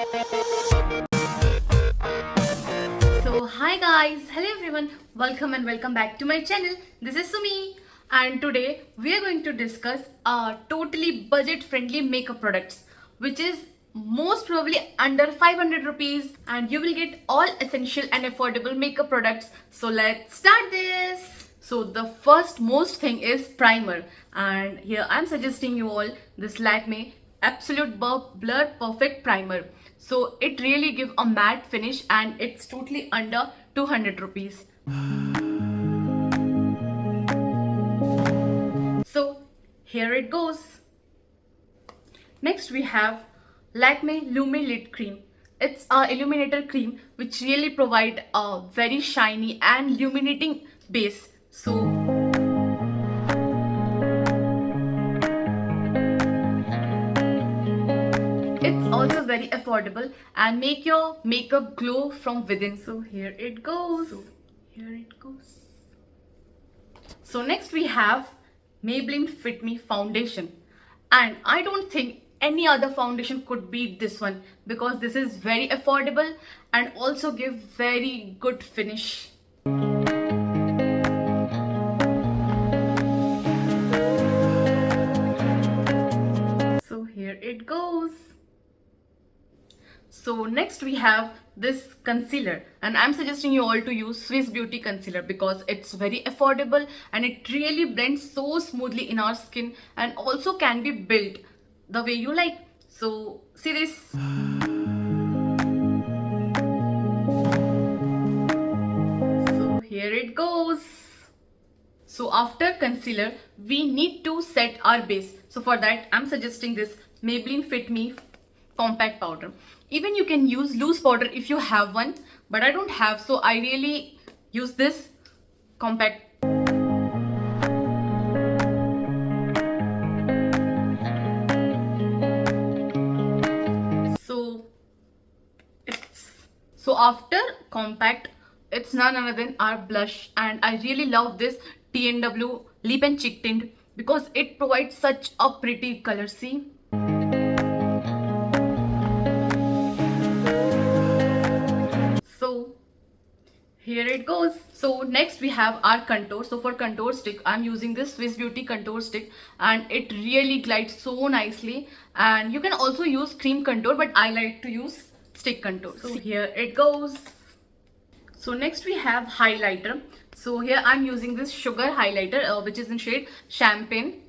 So hi guys, hello everyone, welcome back to my channel. This is Sumi and today we are going to discuss totally budget friendly makeup products which is most probably under 500 rupees and you will get all essential and affordable makeup products. So let's start this. So the first most thing is primer, and here I'm suggesting you all this Lakme Absolute Blur Perfect Primer. So it really gives a matte finish and it's totally under 200 rupees. So here it goes. Next we have Lakme Lumi Lid Cream. It's a illuminator cream which really provide a very shiny and illuminating base. So it's also very affordable and make your makeup glow from within. So here it goes. So next we have Maybelline Fit Me Foundation, and I don't think any other foundation could beat this one because this is very affordable and also give very good finish. So here it goes. So next we have this concealer, and I'm suggesting you all to use Swiss Beauty concealer because it's very affordable and it really blends so smoothly in our skin and also can be built the way you like. So see this. So here it goes. So after concealer, we need to set our base. So for that, I'm suggesting this Maybelline Fit Me compact powder. Even you can use loose powder if you have one, but I don't have, so I really use this compact. So after compact, it's none other than our blush, and I really love this TNW Lip and Cheek Tint because it provides such a pretty color. See. So here it goes. So next we have our contour. So for contour stick, I'm using this Swiss Beauty contour stick and it really glides so nicely, and you can also use cream contour, but I like to use stick contour. So here it goes. So next we have highlighter. So here I'm using this sugar highlighter which is in shade Champagne.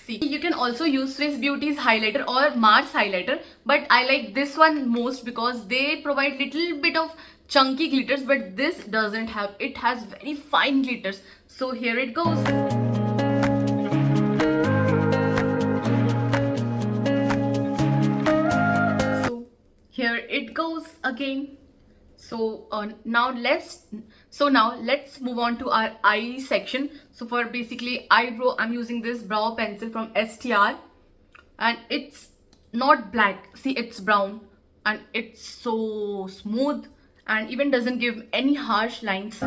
See, you can also use Swiss Beauty's highlighter or Mars highlighter, but I like this one most because they provide little bit of chunky glitters, but this doesn't have. It has very fine glitters. So here it goes. So here it goes again. So now let's move on to our eye section. So for basically eyebrow, I'm using this brow pencil from STR, and it's not black. See, it's brown and it's so smooth and even doesn't give any harsh lines.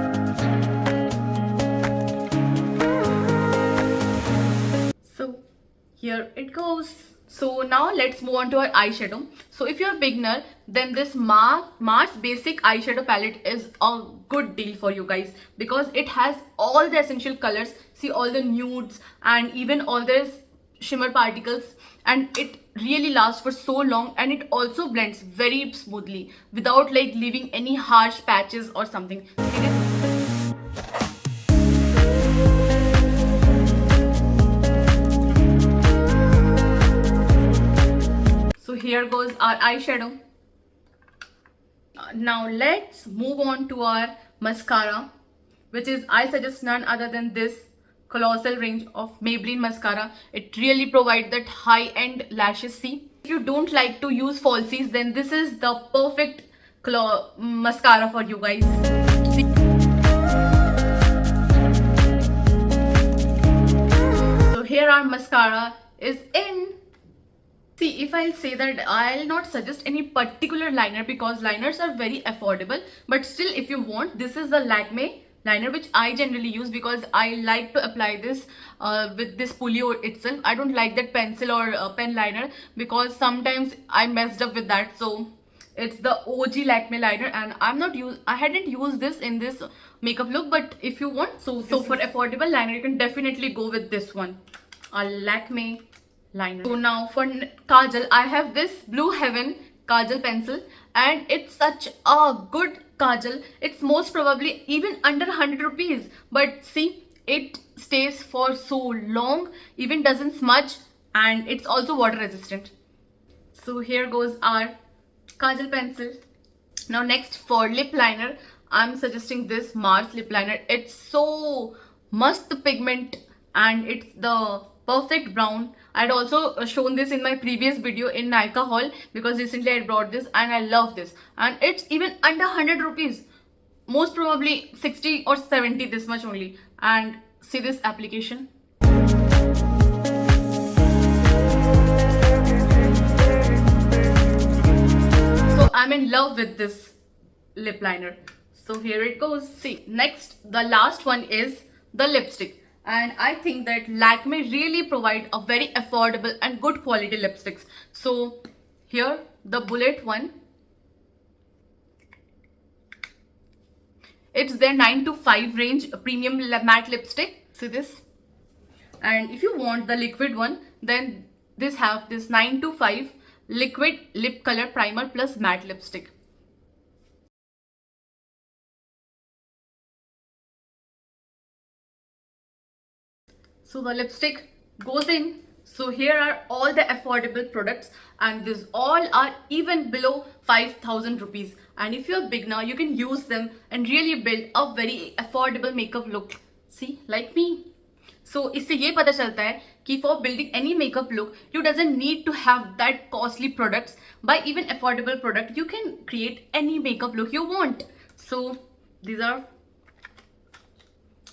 So here it goes. So now let's move on to our eyeshadow. So if you're a beginner, then this Mars basic eyeshadow palette is a good deal for you guys because it has all the essential colors. See, all the nudes and even all the shimmer particles, and it really lasts for so long, and it also blends very smoothly without like leaving any harsh patches or something. See this? So here goes our eyeshadow. Now let's move on to our mascara, which is, I suggest none other than this Colossal range of Maybelline mascara. It really provides that high-end lashes. See, if you don't like to use falsies, then this is the perfect mascara for you guys. See? So here our mascara is in. See, if I'll say that I'll not suggest any particular liner because liners are very affordable, but still if you want, this is the Lakme liner, which I generally use because I like to apply this with this Polio itself. I don't like that pencil or pen liner because sometimes I messed up with that. So it's the OG Lakme liner, and I hadn't used this in this makeup look, but if you want, so for affordable liner, you can definitely go with this one, a Lakme liner. So now for kajal, I have this Blue Heaven kajal pencil, and it's such a good kajal. It's most probably even under 100 rupees, but see, it stays for so long, even doesn't smudge, and it's also water resistant. So here goes our kajal pencil. Now next, for lip liner, I'm suggesting this Mars lip liner. It's so must pigment, and it's the perfect brown. I had also shown this in my previous video in Nykaa haul because recently I brought this and I love this, and it's even under 100 rupees, most probably 60 or 70, this much only. And see this application. So I'm in love with this lip liner. So here it goes. See, next, the last one is the lipstick, and I think that Lakme really provide a very affordable and good quality lipsticks. So here, the bullet one, it's their 9 to 5 range premium matte lipstick. See this. And if you want the liquid one, then this have this 9 to 5 liquid lip color primer plus matte lipstick. So the lipstick goes in. So here are all the affordable products, and these all are even below 5,000 rupees. And if you're a beginner, you can use them and really build a very affordable makeup look. See, like me. So इससे ये पता चलता है कि for building any makeup look, you doesn't need to have that costly products. By even affordable product, you can create any makeup look you want. So these are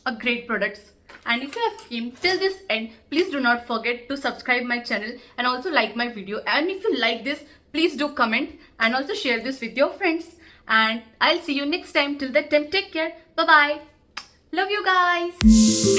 a great products. And if you have came till this end, please do not forget to subscribe my channel and also like my video. And if you like this, please do comment and also share this with your friends. And I'll see you next time. Till that time, take care. Bye bye. Love you guys.